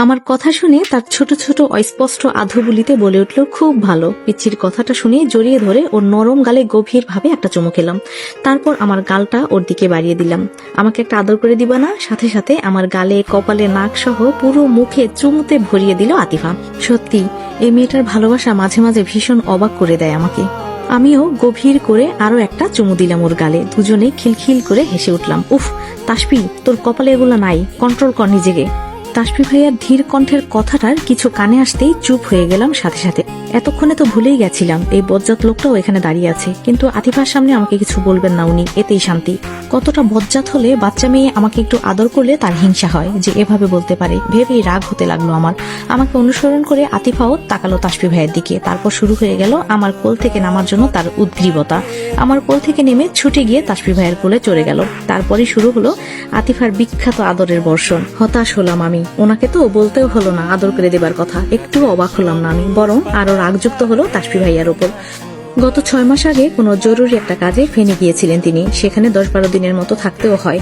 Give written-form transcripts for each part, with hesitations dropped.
আমার কথা শুনে তার ছোট ছোট অস্পষ্ট আধুবুলিতে বলে উঠল, খুব ভালো। পিচ্ছির কথাটা শুনে জড়িয়ে ধরে ওর নরম গালে গভীর ভাবে একটা চুমু খেলাম। তারপর আমার গালটা ওর দিকে বাড়িয়ে দিলাম। আমাকে একটা আদর করে দিবা না? সাথে সাথে আমার গালে, কপালে, নাক সহ পুরো মুখে চুমুতে ভরিয়ে দিল আতিফা। সত্যি এই মেয়েটার ভালোবাসা মাঝে মাঝে ভীষণ অবাক করে দেয় আমাকে। আমিও গভীর করে আরো একটা চুমু দিলাম ওর গালে। দুজনে খিলখিল করে হেসে উঠলাম। উফ তাসফি, তোর কপালে এগুলো নাই, কন্ট্রোল কর নিজেকে। তাসফি ভাইয়ার ধীর কণ্ঠের কথাটার কিছু কানে আসতেই চুপ হয়ে গেলাম সাথে সাথে। এতক্ষণে তো ভুলেই গেছিলাম এই বজ্জাত লোকটাও এখানে দাঁড়িয়ে আছে, কিন্তু আতিফার সামনে আমাকে কিছু বলবেন না উনি, এতেই শান্তি। কতটা বজ্জাত হলে বাচ্চা মেয়ে আমাকে একটু আদর করলে তার হিংসা হয় যে এভাবে বলতে পারে, ভেবেই রাগ হতে লাগলো আমার। আমাকে অনুসরণ করে আতিফাও তাকালো তাসফি ভাইয়ের দিকে। তারপর শুরু হয়ে গেল আমার কোল থেকে নামার জন্য তার উদ্গ্রীবতা। আমার কোল থেকে নেমে ছুটে গিয়ে তাসফি ভাইয়ের কোলে চড়ে গেল। তারপরে শুরু হলো আতিফার বিখ্যাত আদরের বর্ষণ। হতাশ হলাম আমি। ওনাকে তো বলতেও হলো না আদর করে দেবার কথা। একটু অবাক হলাম না আমি, বরং আরো রাগযুক্ত হলো তাসফি ভাইয়ার ওপর। গত 6 মাস আগে কোনো জরুরি একটা কাজে ফেনে গিয়েছিলেন তিনি। সেখানে 10-12 দিনের মতো থাকতেও হয়।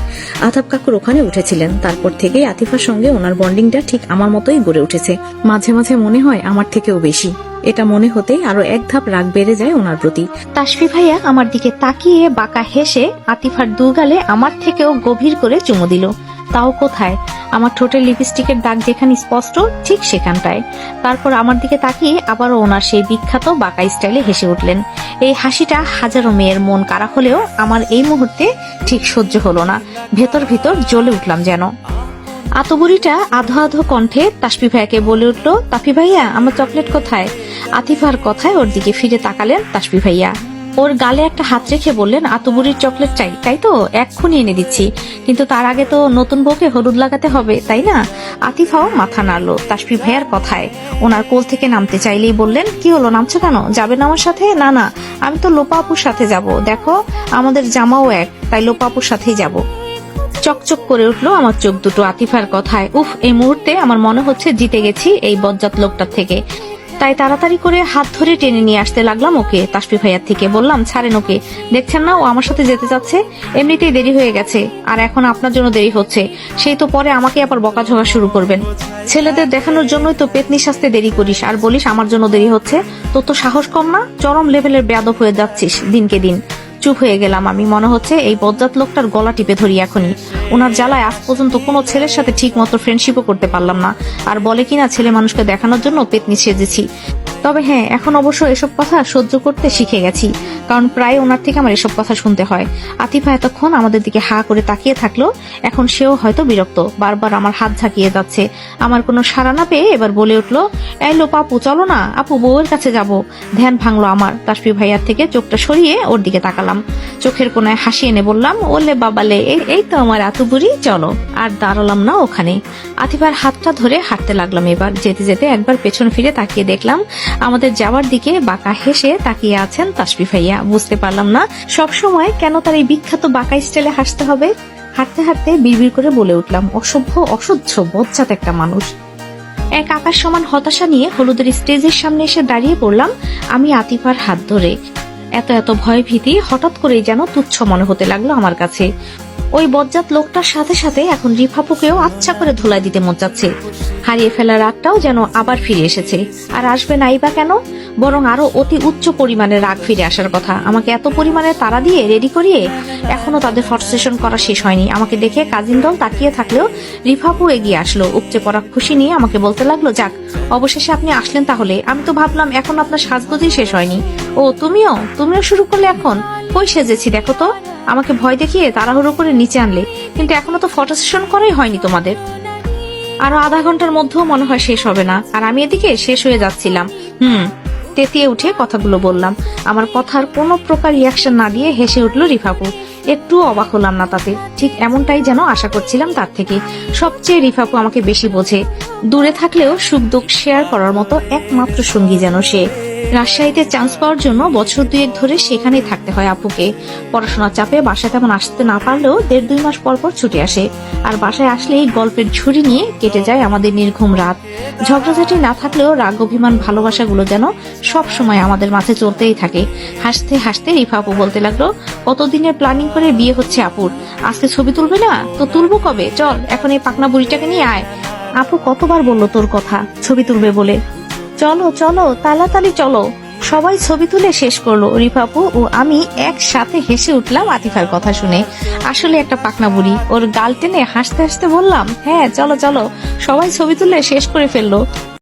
আতাব কাকুর ওখানে উঠেছিলেন। তারপর থেকেই আতিফার সঙ্গে ওনার বন্ডিংটা ঠিক আমার মতোই গড়ে উঠেছে। মাঝে মাঝে মনে হয় আমার থেকেও বেশি। এটা মনে হতেই আরো এক ধাপ রাগ বেড়ে যায় ওনার প্রতি। তাসফি ভাইয়া আমার দিকে তাকিয়ে বাঁকা হেসে আতিফার দুগালে আমার থেকেও গভীর করে চুমু দিল। তাও কোথায়, আমার ঠোঁটের লিপস্টিকের দাগ যেখানে স্পষ্ট ঠিক সেখানটায়। তারপর আমার দিকে তাকিয়ে আবারও ওনার সেই বিখ্যাত বাঁকা স্টাইলে হেসে উঠলেন। এই হাসিটা হাজারো মেয়ের মন কাড়া হলেও আমার এই মুহূর্তে ঠিক সহ্য হলো না। ভেতর ভিতর জ্বলে উঠলাম যেন। আতবুড়িটা আধো আধো কণ্ঠে তাসফি ভাইয়াকে বলে উঠলো, তাফি ভাইয়া আমার চকলেট কোথায়? আতিফার কথায় ওর দিকে ফিরে তাকালেন তাসফি ভাইয়া। ওর গালে একটা হাত রেখে বললেন, আতুবুড়ির চকলেট চাই, তাই তো? এক্ষুনি এনে দিচ্ছি, কিন্তু তার আগে তো নতুন বউকে হলুদ লাগাতে হবে, তাই না? আতিফাও মাথা নাড়লো তাসফি ভাইয়ার কথায়। ওনার কোল থেকে নামতে চাইলেই বললেন, কি হলো, নামছো কেন? যাবে না আমার সাথে? না না, আমি তো লোপা আপুর সাথে যাব। দেখো আমাদের জামাও এক, তাই লোপা আপুর সাথেই যাব। চকচক করে উঠলো আমার চোখ দুটো আতিফার কথায়। উফ, এই মুহূর্তে আমার মনে হচ্ছে জিতে গেছি এই বজ্জাত লোকটার থেকে। তাই তাড়াতাড়ি করে হাত ধরে টেনে নিয়ে আসতে লাগলাম ওকে তাসফি ভাইয়ার থেকে। বললাম, ছাড়েন ওকে, দেখছেন না ও আমার সাথে যেতে চাচ্ছে। এমনিতেই দেরি হয়ে গেছে, আর এখন আপনার জন্য দেরি হচ্ছে। সেই তো পরে আমাকে আবার বকাঝকা শুরু করবেন। ছেলেদের দেখানোর জন্যই তো পেতনি সাজতে দেরি করিস, আর বলিস আমার জন্য দেরি হচ্ছে। তোর তো সাহস কম না? চরম লেভেলের বেয়াদব হয়ে যাচ্ছিস দিনকে দিন। চুপ হয়ে গেলাম আমি। মনে হচ্ছে এই বজ্জাত লোকটার গলা টিপে ধরি এখনই। ওনার জ্বালায় আজ পর্যন্ত কোনো ছেলের সাথে ঠিক মতো ফ্রেন্ডশিপও করতে পারলাম না, আর বলে কিনা ছেলে মানুষকে দেখানোর জন্য পেতনি সেজেছি। তবে হ্যাঁ, এখন অবশ্য এসব কথা সহ্য করতে শিখে গেছি, কারণ প্রায় ওনার থেকে আমার এসব কথা শুনতে হয়। আতিফা এতক্ষণ আমাদের দিকে হা করে তাকিয়ে থাকলো, এখন সেও হয়তো বিরক্ত। বারবার আমার হাত ঝাঁকিয়ে যাচ্ছে। আমার কোনো সাড়া না পেয়ে এবার বলে উঠলো, এই লো পাপু, চলো না আপু, বউয়ের কাছে যাব। ধ্যান ভাঙলো আমার। তাসফি ভাইয়ার থেকে চোখটা সরিয়ে ওর দিকে তাকালাম। চোখের কোনায় হাসি এনে বললাম, ওলে বাবালে, এই তো আমার আতুবুড়ি, চলো। আর দাঁড়ালাম না ওখানে। আতিফার হাতটা ধরে হাঁটতে লাগলাম। এবার যেতে যেতে একবার পেছন ফিরে তাকিয়ে দেখলাম আমাদের যাওয়ার দিকে বাঁকা হেসে তাকিয়ে আছেন তাসফি ভাইয়া। বুঝতে পারলাম না সবসময় কেন তার এই বিখ্যাত বাঁকা স্টাইলে হাসতে হবে। হাঁটতে হাঁটতে বিড়বিড় করে বলে উঠলাম, অসভ্য, অসহ্য, বজ্জাত একটা মানুষ। এক আকাশ সমান হতাশা নিয়ে হলুদের স্টেজের সামনে এসে দাঁড়িয়ে পড়লাম আমি আতিফার হাত ধরে। এত এত ভয় ভীতি হঠাৎ করেই যেন তুচ্ছ মনে হতে লাগলো আমার কাছে। ওই বজ্জাত লোকটার সাথে সাথে এখন রিফাপুকেও আচ্ছা করে ধুলাই দিতে মন চাচ্ছে। হারিয়ে ফেলা রাগটাও যেন আবার ফিরে এসেছে। আর আসবে নাই বা কেন, বরং আরো অতি উচ্চ পরিমাণে রাগ ফিরে আসার কথা। আমাকে এত পরিমাণে তাড়া দিয়ে রেডি করিয়ে এখনো তাদের ফটোসেশন করা শেষ হয়নি। আমাকে দেখে কাজিন দল তাকিয়ে থাকলেও রিফাপু এগিয়ে আসলো। উপচে পড়া খুশি নিয়ে আমাকে বলতে লাগলো, যাক অবশেষে আপনি আসলেন তাহলে। আমি তো ভাবলাম এখন আপনার সাজগোজই শেষ হয়নি। ও তুমিও শুরু করলে এখন? কই সেজেছি দেখো তো। আমাকে ভয় দেখিয়ে তাড়াহুড়ো করে নিচে আনলে, কিন্তু এখনো তো ফটো সেশন করাই হয়নি তোমাদের। আরো আধা ঘন্টার মধ্যেও মনে হয় শেষ হবে না, আর আমি এদিকে শেষ হয়ে যাচ্ছিলাম। তেতিয়ে উঠে কথাগুলো বললাম। আমার কথার কোনো প্রকার রিয়াকশন না দিয়ে হেসে উঠলো রিফাপু। একটু অবাক হলাম না তাতে। ঠিক এমনটাই যেন আশা করছিলাম তার থেকে। সবচেয়ে রিফাপু আমাকে বেশি বোঝে। দূরে থাকলেও সুখ দুঃখ শেয়ার করার মতো একমাত্র সঙ্গী যেন সে। রাজশাহীতে চান্স পাওয়ার জন্য বছর 2 ধরে সেখানেই থাকতে হয় আপুকে। পড়াশোনার চাপে বাসায় তেমন আসতে না পারলেও 1.5-2 মাস পর পর ছুটে আসে। আর বাসায় আসলেই গল্পের ঝুড়ি নিয়ে কেটে যায় আমাদের নির্ঘুম রাত। ঝগড়াঝাটি না থাকলেও রাগ অভিমান ভালোবাসাগুলো যেন সব সময় আমাদের মাঝে চলতেই থাকে। হাসতে হাসতে রিফা আপু বলতে লাগলো, কতদিনের প্ল্যানিং করে বিয়ে হচ্ছে আপুর, আজকে ছবি তুলবে না তো তুলবো কবে, চল এখন এই পাকনা বুড়িটাকে নিয়ে আয়। আপু কতবার বললো তোর কথা, ছবি তুলবে বলে। চলো চলো তাড়াতাড়ি চলো। সবাই ছবি তুলে শেষ করলো। রিফা আপু ও আমি একসাথে হেসে উঠলাম আতিফার কথা শুনে। আসলে একটা পাকনা বুড়ি, ওর গাল টেনে হাসতে হাসতে বললাম, হ্যাঁ চলো চলো। সবাই ছবি তুলে শেষ করে ফেললো।